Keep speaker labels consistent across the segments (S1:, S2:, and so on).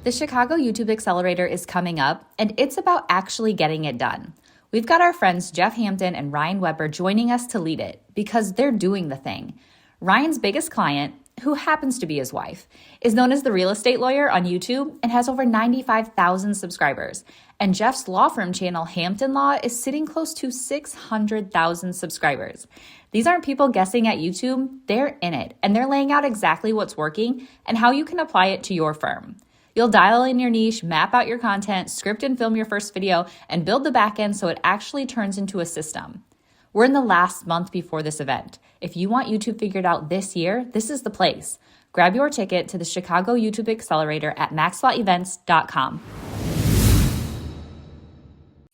S1: The Chicago YouTube Accelerator is coming up, and it's about actually getting it done. We've got our friends Jeff Hampton and Ryan Weber joining us to lead it because they're doing the thing. Ryan's biggest client, who happens to be his wife, is known as the real estate lawyer on YouTube and has over 95,000 subscribers. And Jeff's law firm channel, Hampton Law, is sitting close to 600,000 subscribers. These aren't people guessing at YouTube, they're in it, and they're laying out exactly what's working and how you can apply it to your firm. You'll dial in your niche, map out your content, script and film your first video, and build the backend so it actually turns into a system. We're in the last month before this event. If you want YouTube figured out this year, this is the place. Grab your ticket to the Chicago YouTube Accelerator at maxlawevents.com.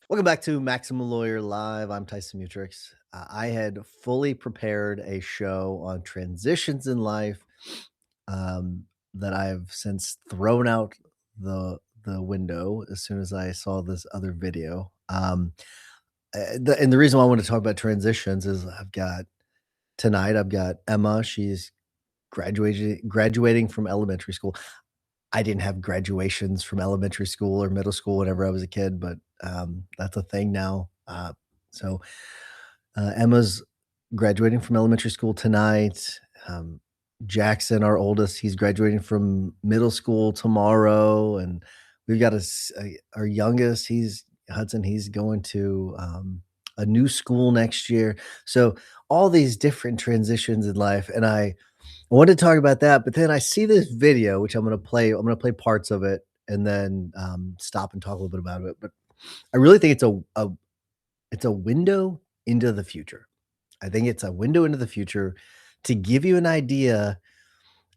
S2: Welcome back to Maximum Lawyer Live. I'm Tyson Mutrux. I had fully prepared a show on transitions in life that I've since thrown out the window as soon as I saw this other video. And the reason why I want to talk about transitions is tonight I've got Emma. She's graduating from elementary school. I didn't have graduations from elementary school or middle school whenever I was a kid, but that's a thing now. So Emma's graduating from elementary school tonight. Jackson, our oldest, he's graduating from middle school tomorrow. And we've got our youngest, Hudson, he's going to a new school next year. So all these different transitions in life. And I want to talk about that, but then I see this video, which I'm going to play. I'm going to play parts of it and then stop and talk a little bit about it. But I really think it's a window into the future. I think it's a window into the future to give you an idea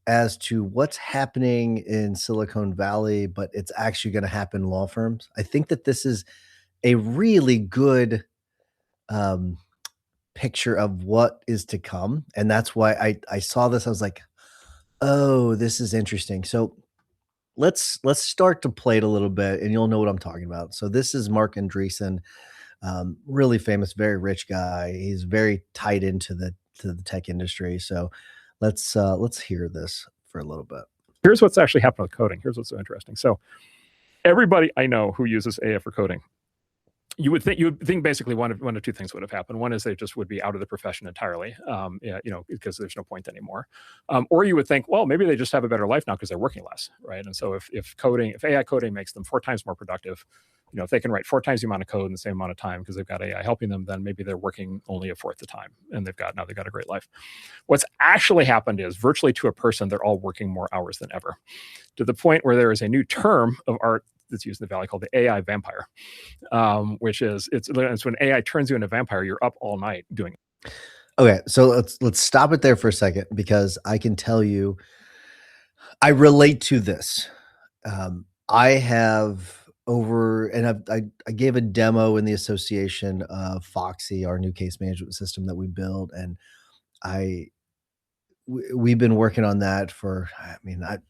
S2: as to what's happening in Silicon Valley, but it's actually going to happen in law firms. I think that this is a really good picture of what is to come. And that's why I saw this. I was like, oh, this is interesting. So let's start to play it a little bit and you'll know what I'm talking about. So this is Marc Andreessen, really famous, very rich guy. He's very tied into the tech industry. So let's hear this for a little bit.
S3: Here's what's actually happened with coding. Here's what's so interesting. So everybody I know who uses AI for coding, you would think basically one of two things would have happened. One is they just would be out of the profession entirely, because there's no point anymore. Or you would think, well, maybe they just have a better life now because they're working less, right? And so if AI coding makes them 4 times more productive, if they can write 4 times the amount of code in the same amount of time because they've got AI helping them, then maybe they're working only a fourth the time, and they've got a great life. What's actually happened is virtually to a person, they're all working more hours than ever, to the point where there is a new term of art that's used in the Valley called the AI vampire, which is it's when AI turns you into a vampire. You're up all night doing it.
S2: Okay, so let's stop it there for a second because I can tell you, I relate to this. I have I gave a demo in the association of Foxy, our new case management system that we built, and we've been working on that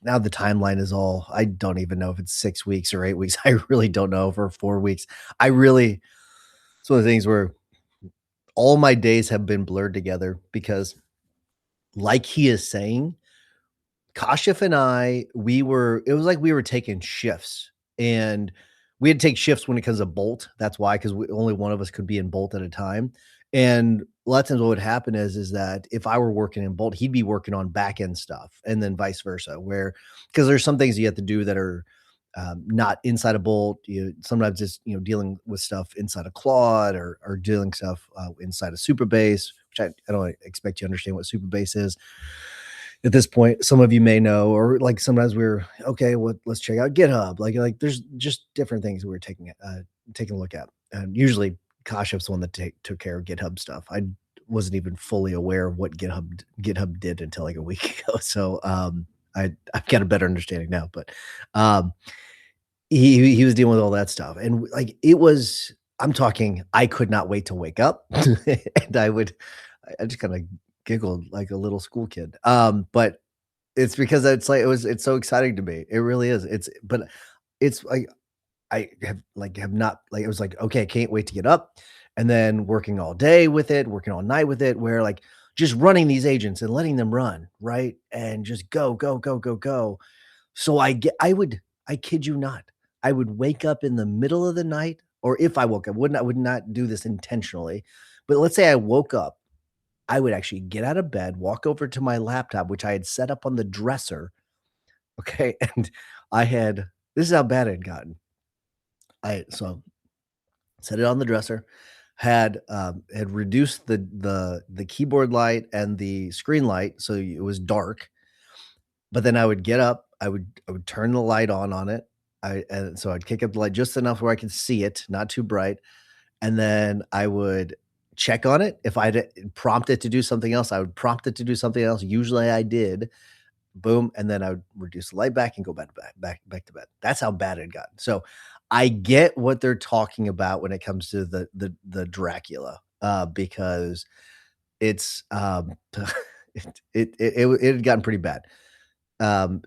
S2: now the timeline is I don't even know if it's 6 weeks or 8 weeks. I really don't know, for 4 weeks. It's one of the things where all my days have been blurred together because, like he is saying, Kashef and it was like we were taking shifts, and we had to take shifts when it comes to Bolt. That's why, because only one of us could be in Bolt at a time. And a lot of times what would happen is that if I were working in Bolt, he'd be working on back end stuff, and then vice versa, because there's some things you have to do that are not inside of Bolt. Sometimes it's, dealing with stuff inside of Claude or dealing stuff inside of Supabase, which I don't expect you to understand what Supabase is at this point. Some of you may know, or like sometimes let's check out GitHub. Like there's just different things we're taking a look at. And usually Kashef's the one that took care of GitHub stuff. I wasn't even fully aware of what GitHub did until like a week ago. So I've got a better understanding now, but he was dealing with all that stuff. And I'm talking, I could not wait to wake up and I just kind of giggled like a little school kid. But it's because it's so exciting to me. It really is. It's like, I have not, it was like, okay, I can't wait to get up, and then working all day with it, working all night with it, where just running these agents and letting them run, right? And just go. So I I kid you not. I would wake up in the middle of the night, or if I woke up, I would not do this intentionally, but let's say I woke up, I would actually get out of bed, walk over to my laptop, which I had set up on the dresser. Okay. And this is how bad it had gotten. So set it on the dresser, had reduced the keyboard light and the screen light so it was dark. But then I would get up, I would turn the light on it. And so I'd kick up the light just enough where I could see it, not too bright. And then I would check on it. If I'd prompt it to do something else, I would prompt it to do something else. Usually I did. Boom. And then I would reduce the light back and go back to bed. That's how bad it had gotten. So I get what they're talking about when it comes to the Dracula, because it's it had gotten pretty bad.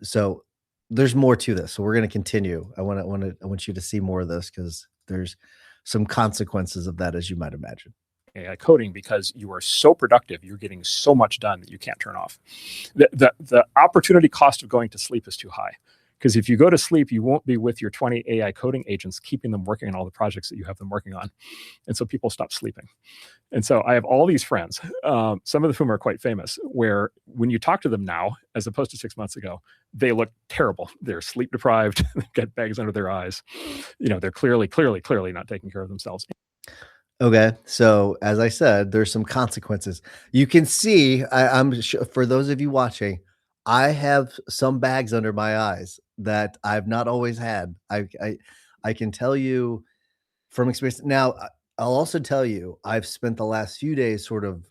S2: So there's more to this. So we're going to continue. I want you to see more of this because there's some consequences of that, as you might imagine.
S3: AI coding, because you are so productive, you're getting so much done that you can't turn off. The opportunity cost of going to sleep is too high, because if you go to sleep, you won't be with your 20 AI coding agents, keeping them working on all the projects that you have them working on. And so people stop sleeping. And so I have all these friends, some of whom are quite famous, where when you talk to them now, as opposed to 6 months ago, they look terrible. They're sleep deprived, they've got bags under their eyes. They're clearly not taking care of themselves.
S2: Okay, so as I said, there's some consequences. You can see, I'm sure, for those of you watching, I have some bags under my eyes that I've not always had. I can tell you from experience. Now, I'll also tell you, I've spent the last few days sort of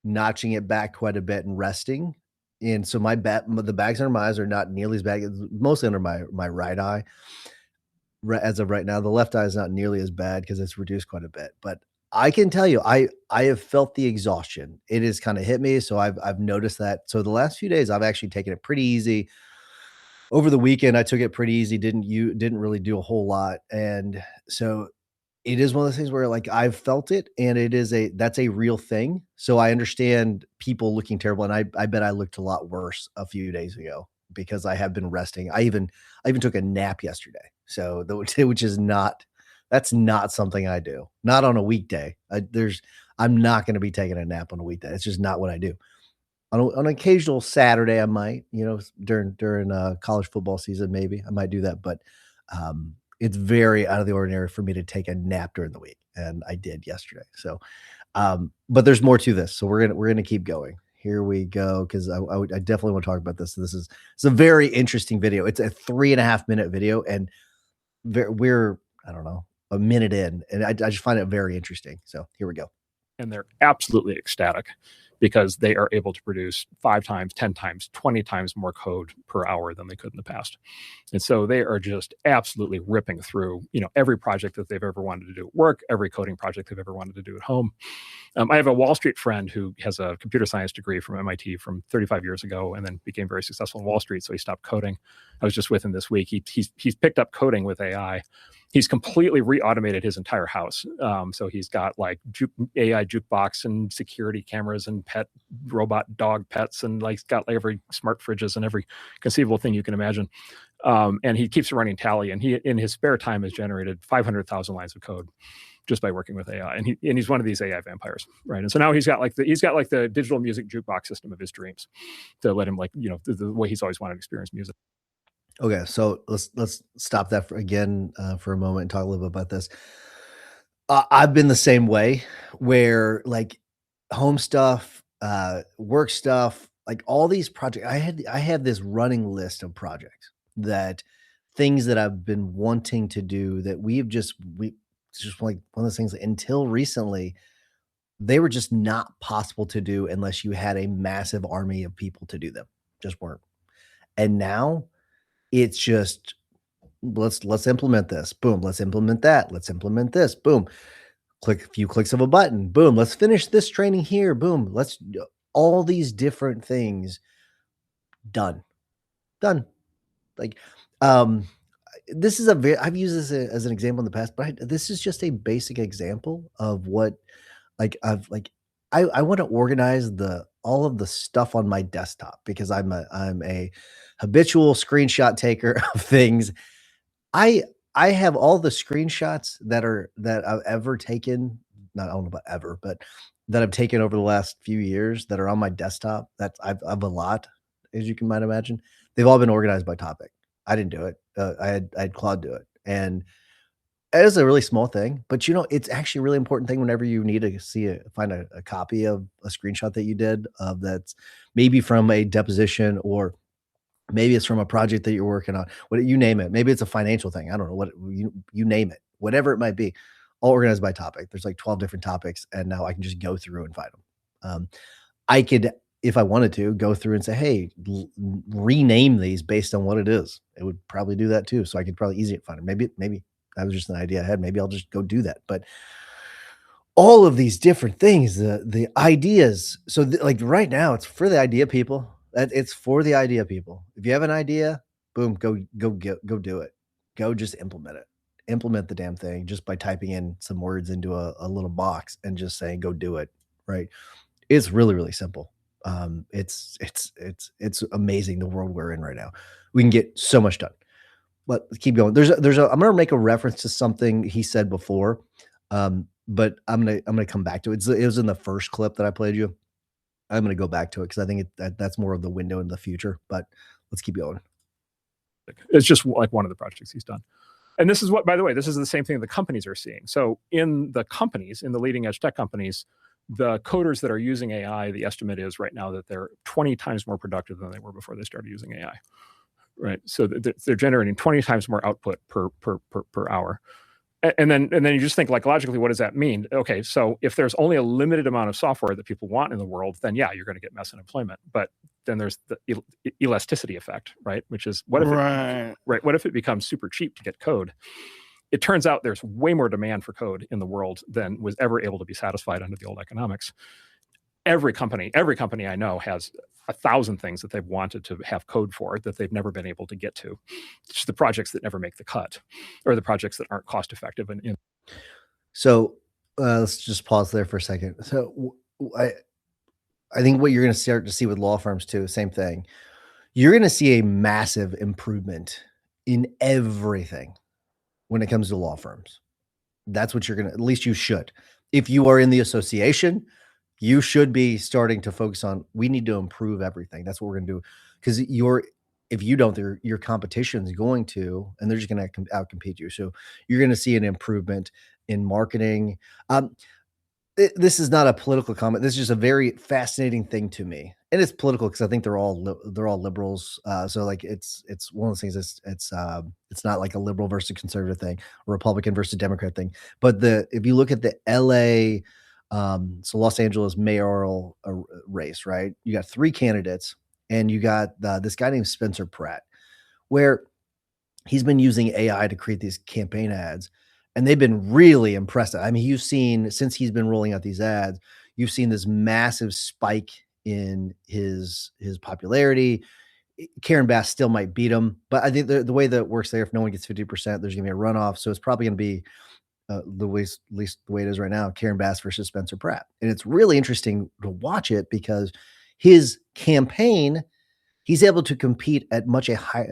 S2: notching it back quite a bit and resting. And so the bags under my eyes are not nearly as bad. It's mostly under my right eye. As of right now, the left eye is not nearly as bad because it's reduced quite a bit. But I can tell you, I have felt the exhaustion. It has kind of hit me, so I've noticed that. So the last few days, I've actually taken it pretty easy. Over the weekend, I took it pretty easy. Didn't really do a whole lot, and so it is one of those things where like I've felt it, and that's a real thing. So I understand people looking terrible, and I bet I looked a lot worse a few days ago because I have been resting. I even took a nap yesterday. So that's not something I do. Not on a weekday. I'm not going to be taking a nap on a weekday. It's just not what I do. On an occasional Saturday, I might, during college football season, maybe I might do that. But it's very out of the ordinary for me to take a nap during the week, and I did yesterday. So, but there's more to this. So we're gonna keep going. Here we go, because I definitely want to talk about this. It's a very interesting video. It's a 3.5-minute video, and we're I don't know, a minute in, and I just find it very interesting. So here we go.
S3: And they're absolutely ecstatic because they are able to produce 5 times, 10 times, 20 times more code per hour than they could in the past. And so they are just absolutely ripping through, every project that they've ever wanted to do at work, every coding project they've ever wanted to do at home. I have a Wall Street friend who has a computer science degree from MIT from 35 years ago, and then became very successful in Wall Street. So he stopped coding. I was just with him this week. He's picked up coding with AI. He's completely re-automated his entire house. So he's got like AI jukebox and security cameras and pet robot dog pets, and like got like every smart fridges and every conceivable thing you can imagine. And he keeps running tally, and he in his spare time has generated 500,000 lines of code just by working with AI. And he's one of these AI vampires, right? And so now he's got like the digital music jukebox system of his dreams to let him the way he's always wanted to experience music.
S2: Okay, so let's stop that for a moment and talk a little bit about this. I've been the same way, where like home stuff, work stuff, like all these projects. I have this running list of projects, things that I've been wanting to do that we just like one of those things that until recently they were just not possible to do unless you had a massive army of people to do them. Just weren't. And now it's just let's implement this. Boom. Let's implement that. Let's implement this. Boom. Click a few clicks of a button. Boom. Let's finish this training here. Boom. Let's all these different things done. Like, this is I've used this as an example in the past, but this is just a basic example of what, like, I want to organize all of the stuff on my desktop because I'm a habitual screenshot taker of things. I I have all the screenshots that I've ever taken, not I don't know about ever, but that I've taken over the last few years that are on my desktop. I've a lot, as you can might imagine. They've all been organized by topic. I didn't do it. I had Claude do it, and it is a really small thing, but it's actually a really important thing whenever you need to find a copy of a screenshot that you did of that's maybe from a deposition or maybe it's from a project that you're working on. What you name it. Maybe it's a financial thing. I don't know what you name it. Whatever it might be, all organized by topic. There's like 12 different topics, and now I can just go through and find them. I could, if I wanted to, go through and say, "Hey, rename these based on what it is." It would probably do that too, so I could probably easily find it. Maybe that was just an idea I had. Maybe I'll just go do that. But all of these different things, the ideas. So like right now, it's for the idea people. It's for the idea people. If you have an idea, boom, go do it. Go just implement it. Implement the damn thing just by typing in some words into a little box and just saying go do it. Right. It's really, really simple. It's amazing the world we're in right now. We can get so much done. But let's keep going. I'm gonna make a reference to something he said before, but I'm gonna come back to it. It was in the first clip that I played you. I'm gonna go back to it because I think that's more of the window in the future. But let's keep going.
S3: It's just like one of the projects he's done. And this is what, by the way, this is the same thing the companies are seeing. So in the companies, in the leading edge tech companies, the coders that are using AI, the estimate is right now that they're 20 times more productive than they were before they started using AI. Right. So they're generating 20 times more output per hour. And then you just think, like, logically, what does that mean? Okay, so if there's only a limited amount of software that people want in the world, then yeah, you're going to get mass unemployment. But then there's the elasticity effect, right? Which is what if it becomes super cheap to get code? It turns out there's way more demand for code in the world than was ever able to be satisfied under the old economics. Every company I know has 1,000 things that they've wanted to have code for that they've never been able to get to. It's the projects that never make the cut, or the projects that aren't cost effective.
S2: So let's just pause there for a second. So I think what you're going to start to see with law firms too, same thing. You're going to see a massive improvement in everything when it comes to law firms. That's what you're going to, at least you should. If you are in the association, you should be starting to focus on, we need to improve everything. That's what we're going to do. Because if you don't, your competition is going to, and they're just going to outcompete you. So you're going to see an improvement in marketing. This is not a political comment. This is just a very fascinating thing to me, and it's political because I think they're all liberals. So like it's one of those things. It's not like a liberal versus conservative thing, or Republican versus Democrat thing. But if you look at the LA, so Los Angeles mayoral race, right? You got 3 candidates, and you got this guy named Spencer Pratt, where he's been using AI to create these campaign ads. And they've been really impressive. I mean, you've seen, since he's been rolling out these ads, you've seen this massive spike in his popularity. Karen Bass still might beat him, but I think the way that it works there, if no one gets 50%, there's going to be a runoff. So it's probably going to be at least the way it is right now, Karen Bass versus Spencer Pratt. And it's really interesting to watch it because his campaign, he's able to compete at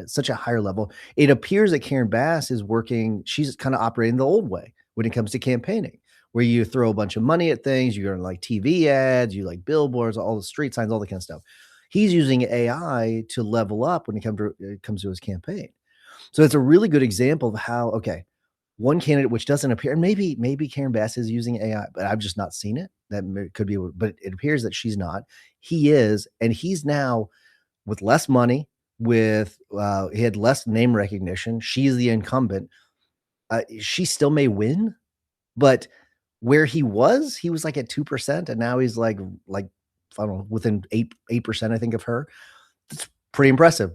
S2: such a higher level. It appears that Karen Bass is working, she's kind of operating the old way when it comes to campaigning, where you throw a bunch of money at things, you go to like TV ads, you like billboards, all the street signs, all the kind of stuff. He's using AI to level up when it comes to his campaign. So it's a really good example of how, okay, one candidate, which doesn't appear, and maybe Karen Bass is using AI, but I've just not seen it. That could be, but it appears that she's not. He is, and he's now, with less money, he had less name recognition. She's the incumbent. She still may win, but where he was like at 2%, and now he's like I don't know, within 8%, I think, of her. It's pretty impressive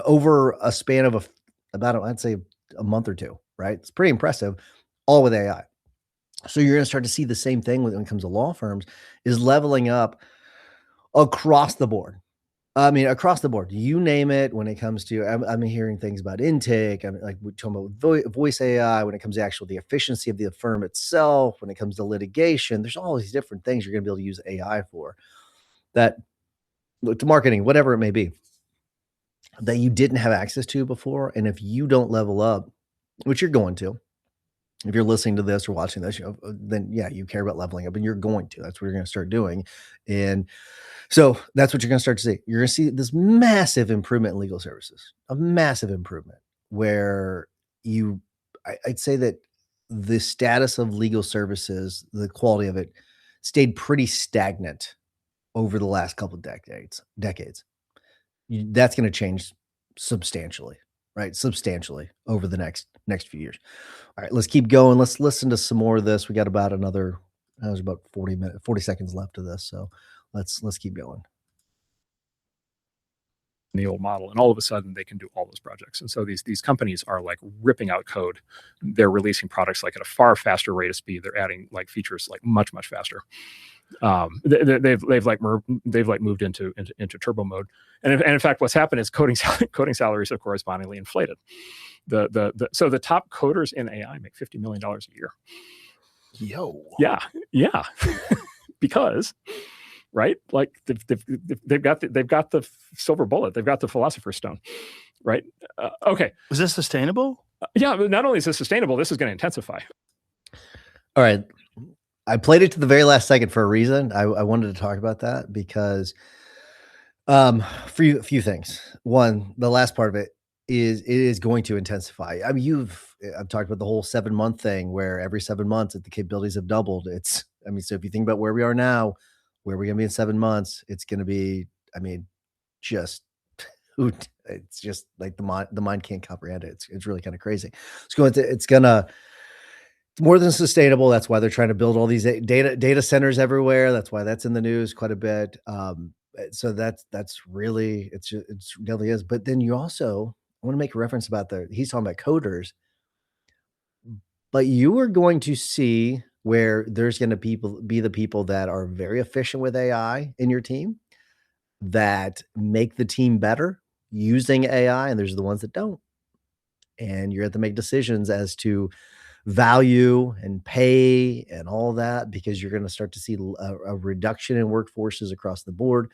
S2: over a span of about, I'd say, a month or two. Right? It's pretty impressive, all with AI. So you're going to start to see the same thing when it comes to law firms, is leveling up across the board. I mean, across the board, you name it. When it comes to, I'm hearing things about intake. I'm like, we're talking about voice AI. When it comes to actual the efficiency of the firm itself, when it comes to litigation, there's all these different things you're going to be able to use AI for. That to marketing, whatever it may be, that you didn't have access to before. And if you don't level up, which you're going to, if you're listening to this or watching this, then yeah, you care about leveling up, and you're going to. That's what you're going to start doing, and so that's what you're going to start to see. You're going to see this massive improvement in legal services, a massive improvement where I'd say that the status of legal services, the quality of it, stayed pretty stagnant over the last couple of decades. That's going to change substantially, right? Substantially over the next few years. All right, let's keep going. Let's listen to some more of this. We got about another, there's about 40 seconds left of this. So let's keep going.
S3: The old model, and all of a sudden they can do all those projects. And so these companies are like ripping out code. They're releasing products like at a far faster rate of speed. They're adding like features like much faster. They've moved into turbo mode. And in fact, what's happened is coding salaries have correspondingly inflated. So the top coders in AI make $50 million a year.
S4: Yo.
S3: Yeah. Because, right? Like they've got the silver bullet. They've got the philosopher's stone, right? Okay.
S4: Is this sustainable?
S3: Yeah. But not only is this sustainable, this is going to intensify.
S2: All right. I played it to the very last second for a reason. I wanted to talk about that because for a few things. One, the last part of it is going to intensify. I mean, I've talked about the whole 7-month thing where every 7 months the capabilities have doubled. So if you think about where we are now, where we're going to be in 7 months, it's going to be, it's just like the mind can't comprehend it. It's really kind of crazy. It's more than sustainable. That's why they're trying to build all these data centers everywhere. That's why that's in the news quite a bit. So that's really, it really is. But then you also, I want to make a reference about he's talking about coders, but you are going to see where there's going to be the people that are very efficient with AI in your team that make the team better using AI. And there's the ones that don't. And you have to make decisions as to value and pay and all that, because you're going to start to see a reduction in workforces across the board,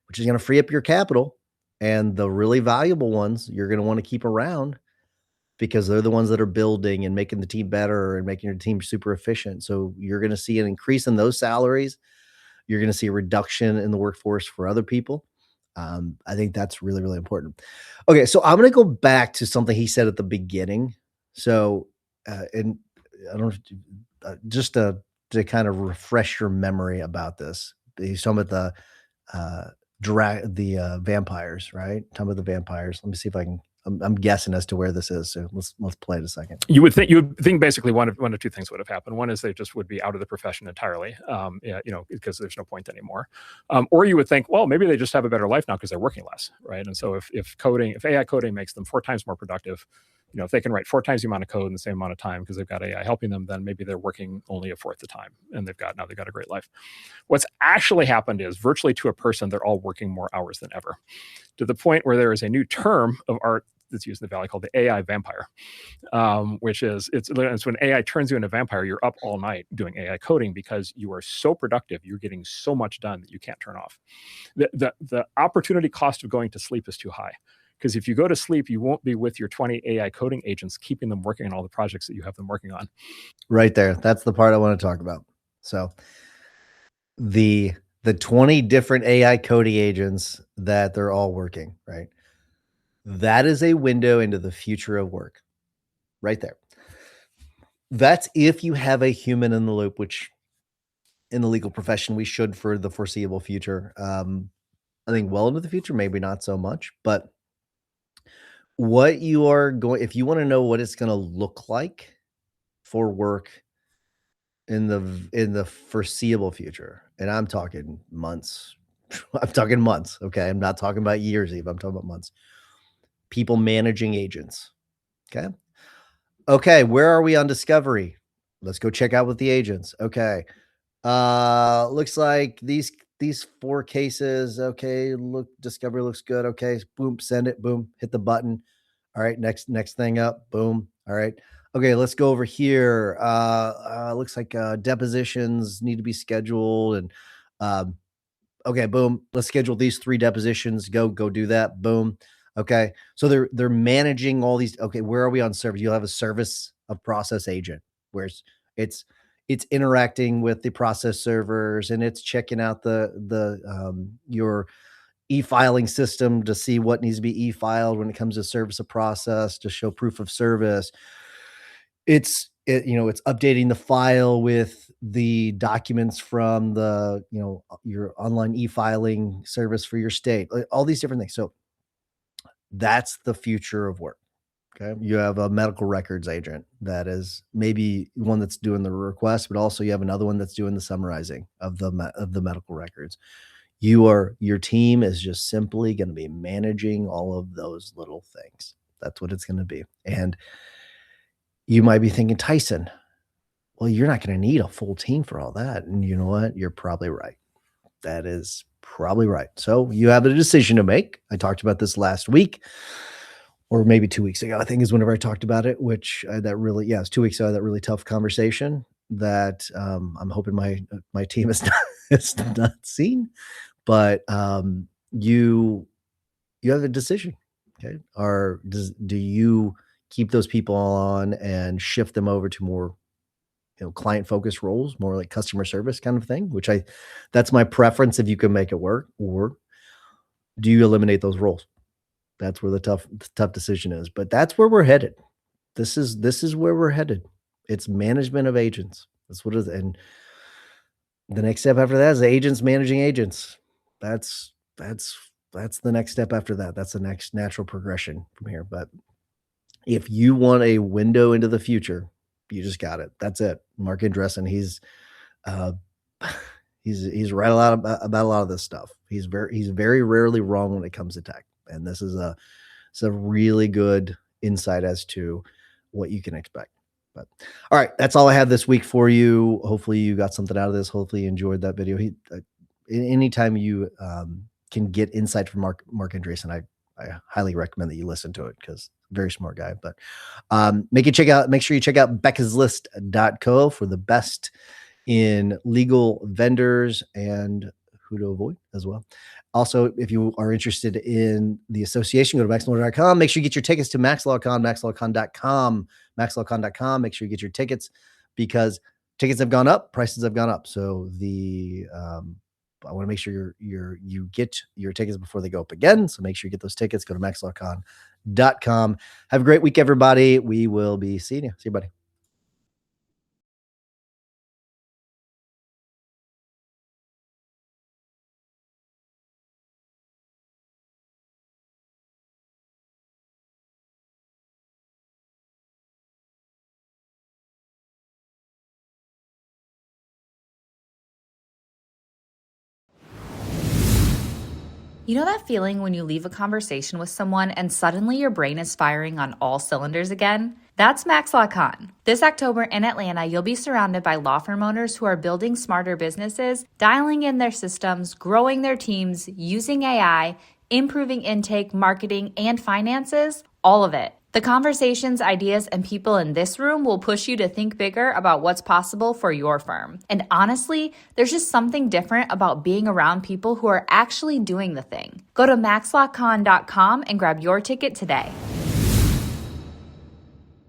S2: which is going to free up your capital. And the really valuable ones you're going to want to keep around because they're the ones that are building and making the team better and making your team super efficient. So you're going to see an increase in those salaries. You're going to see a reduction in the workforce for other people. I think that's really, really important. Okay, so I'm going to go back to something he said at the beginning. So, and I don't just to kind of refresh your memory about this. He's talking about the vampires, right? Talking about the vampires. Let me see if I can. I'm guessing as to where this is. So let's play it a second.
S3: You would think basically one of two things would have happened. One is they just would be out of the profession entirely, because there's no point anymore. Or you would think, well, maybe they just have a better life now because they're working less, right? And so if AI coding makes them 4 times more productive, if they can write 4 times the amount of code in the same amount of time because they've got AI helping them, then maybe they're working only a fourth the time, and they've got a great life. What's actually happened is virtually to a person, they're all working more hours than ever, to the point where there is a new term of art that's used in the Valley called the AI vampire, which is it's when AI turns you into a vampire. You're up all night doing AI coding because you are so productive. You're getting so much done that you can't turn off. The opportunity cost of going to sleep is too high. Because if you go to sleep, you won't be with your 20 AI coding agents, keeping them working on all the projects that you have them working on.
S2: Right there. That's the part I want to talk about. So the 20 different AI coding agents that they're all working, right? That is a window into the future of work right there. That's if you have a human in the loop, which in the legal profession, we should for the foreseeable future. I think well into the future, maybe not so much, but what you are going, if you want to know what it's going to look like for work in the foreseeable future, and I'm talking months, okay? I'm not talking about years even, I'm talking about months. People managing agents, okay, where are we on discovery? Let's go check out with the agents. Okay, looks like these these 4 cases. Okay, look, discovery looks good. Okay, boom, send it. Boom, hit the button. All right, next thing up. Boom. All right. Okay, let's go over here. Looks like depositions need to be scheduled, and okay, boom. Let's schedule these 3 depositions. Go do that. Boom. Okay, so they're managing all these. Okay, where are we on service? You'll have a service of process agent, where it's interacting with the process servers, and it's checking out your e-filing system to see what needs to be e-filed when it comes to service of process to show proof of service. It's updating the file with the documents from the, your online e-filing service for your state, all these different things. So that's the future of work. Okay. You have a medical records agent that is maybe one that's doing the request, but also you have another one that's doing the summarizing of the medical records. Your team is just simply going to be managing all of those little things. That's what it's going to be. And you might be thinking, Tyson, well, you're not going to need a full team for all that. And you know what? You're probably right. That is probably right. So you have a decision to make. I talked about this last week, or maybe 2 weeks ago, I think is whenever I talked about it, which it's 2 weeks ago, that really tough conversation that I'm hoping my team has not seen. But you have a decision. Okay. Do you keep those people on and shift them over to more, client focused roles, more like customer service kind of thing, that's my preference if you can make it work, or do you eliminate those roles? That's where the tough decision is, but that's where we're headed. This is where we're headed. It's management of agents. That's what it is. And the next step after that is agents managing agents. That's the next step after that. That's the next natural progression from here. But if you want a window into the future, you just got it. That's it. Marc Andreessen, he's right about a lot of this stuff. He's very rarely wrong when it comes to tech. And this is a really good insight as to what you can expect. But all right, that's all I have this week for you. Hopefully you got something out of this. Hopefully you enjoyed that video. Anytime you can get insight from Marc Andreessen, I highly recommend that you listen to it, because very smart guy. But make sure you check out beccaslist.co for the best in legal vendors and who to avoid as well. Also, if you are interested in the association, go to maxlawcon.com. Make sure you get your tickets to maxlawcon, maxlawcon.com. Make sure you get your tickets, because tickets have gone up, prices have gone up. So I want to make sure you get your tickets before they go up again. So make sure you get those tickets. Go to maxlawcon.com. Have a great week, everybody. We will be seeing you. See you, buddy.
S1: You know that feeling when you leave a conversation with someone and suddenly your brain is firing on all cylinders again? That's MaxLawCon. This October in Atlanta, you'll be surrounded by law firm owners who are building smarter businesses, dialing in their systems, growing their teams, using AI, improving intake, marketing, and finances, all of it. The conversations, ideas, and people in this room will push you to think bigger about what's possible for your firm. And honestly, there's just something different about being around people who are actually doing the thing. Go to maxlawcon.com and grab your ticket today.